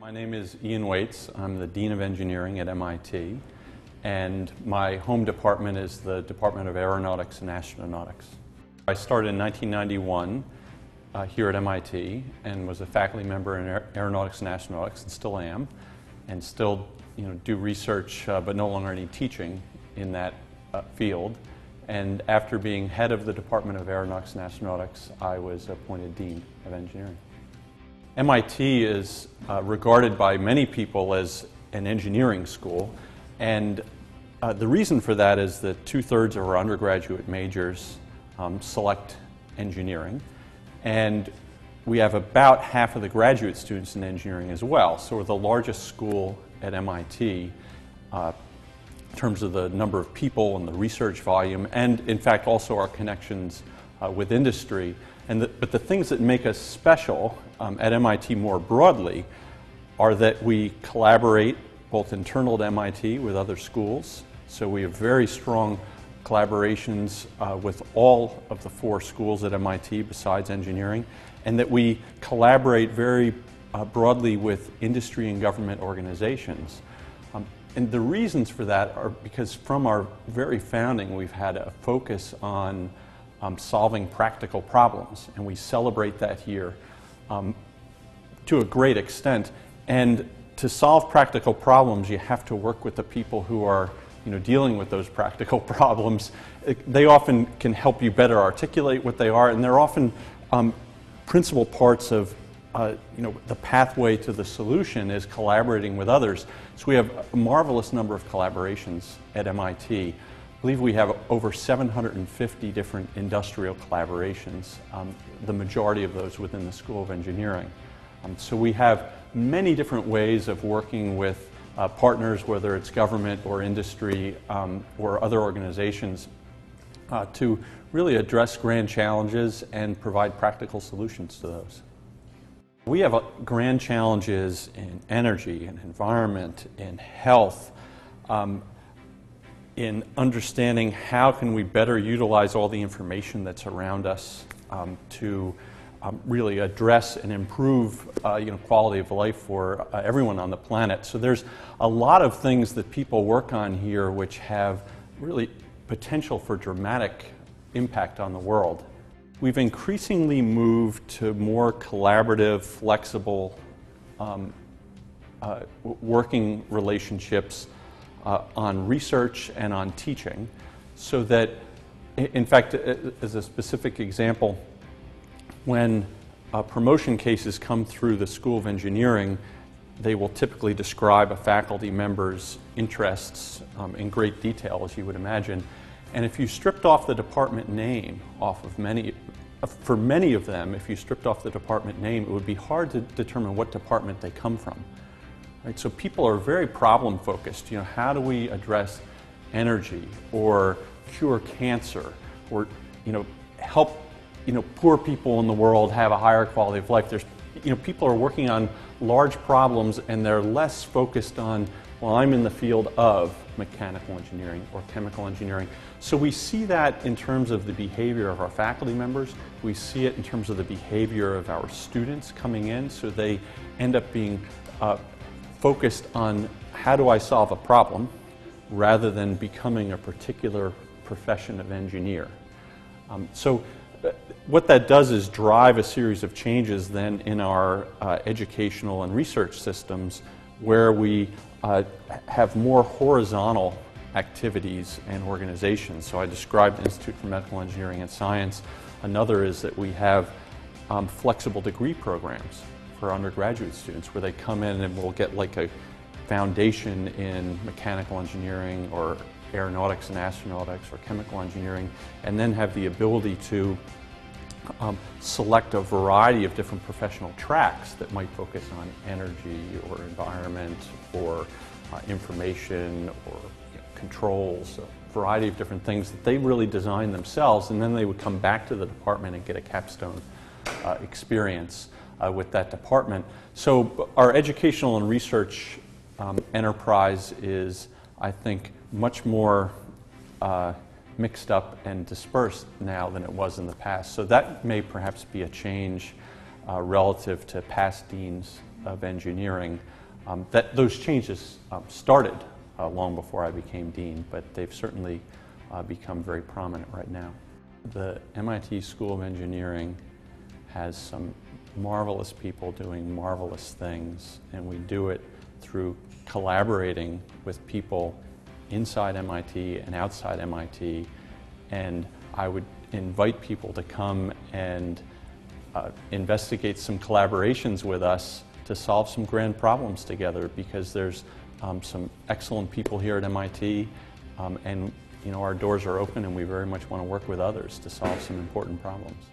My name is Ian Waitz. I'm the Dean of Engineering at MIT, and my home department is the Department of Aeronautics and Astronautics. I started in 1991 here at MIT and was a faculty member in Aeronautics and Astronautics, and still am, and still do research but no longer any teaching in that field. And after being head of the Department of Aeronautics and Astronautics, I was appointed Dean of Engineering. MIT is regarded by many people as an engineering school, and the reason for that is that 2/3 of our undergraduate majors select engineering, and we have about half of the graduate students in engineering as well. So we're the largest school at MIT in terms of the number of people and the research volume, and in fact also our connections with industry. But the things that make us special at MIT more broadly are that we collaborate both internal to MIT with other schools. So we have very strong collaborations with all of the 4 schools at MIT besides engineering, and that we collaborate very broadly with industry and government organizations. And the reasons for that are because from our very founding we've had a focus on solving practical problems, and we celebrate that here to a great extent. And to solve practical problems, you have to work with the people who are dealing with those practical problems. They often can help you better articulate what they are, and they're often principal parts of the pathway to the solution is collaborating with others. So we have a marvelous number of collaborations at MIT. I believe we have over 750 different industrial collaborations, the majority of those within the School of Engineering. So we have many different ways of working with partners, whether it's government or industry or other organizations, to really address grand challenges and provide practical solutions to those. We have grand challenges in energy, in environment, in health, in understanding how can we better utilize all the information that's around us to really address and improve quality of life for everyone on the planet. So there's a lot of things that people work on here which have really potential for dramatic impact on the world. We've increasingly moved to more collaborative, flexible working relationships on research and on teaching, so that, in fact, as a specific example, when promotion cases come through the School of Engineering, they will typically describe a faculty member's interests in great detail, as you would imagine. And if you stripped off the department name off of for many of them, if you stripped off the department name, it would be hard to determine what department they come from. Right? So people are very problem focused. How do we address energy or cure cancer or help poor people in the world have a higher quality of life? There's people are working on large problems, and they're less focused on, well, I'm in the field of mechanical engineering or chemical engineering. So we see that in terms of the behavior of our faculty members. We see it in terms of the behavior of our students coming in. So they end up being focused on how do I solve a problem rather than becoming a particular profession of engineer. So what that does is drive a series of changes then in our educational and research systems, where we have more horizontal activities and organizations. So I described the Institute for Medical Engineering and Science. Another is that we have flexible degree programs for undergraduate students, where they come in and will get like a foundation in mechanical engineering or aeronautics and astronautics or chemical engineering, and then have the ability to select a variety of different professional tracks that might focus on energy or environment or information or controls, a variety of different things that they really design themselves, and then they would come back to the department and get a capstone experience with that department. So our educational and research enterprise is, I think, much more mixed up and dispersed now than it was in the past. So that may perhaps be a change relative to past deans of engineering. Those changes started long before I became dean, but they've certainly become very prominent right now. The MIT School of Engineering has some marvelous people doing marvelous things, and we do it through collaborating with people inside MIT and outside MIT, and I would invite people to come and investigate some collaborations with us to solve some grand problems together, because there's some excellent people here at MIT, and our doors are open and we very much want to work with others to solve some important problems.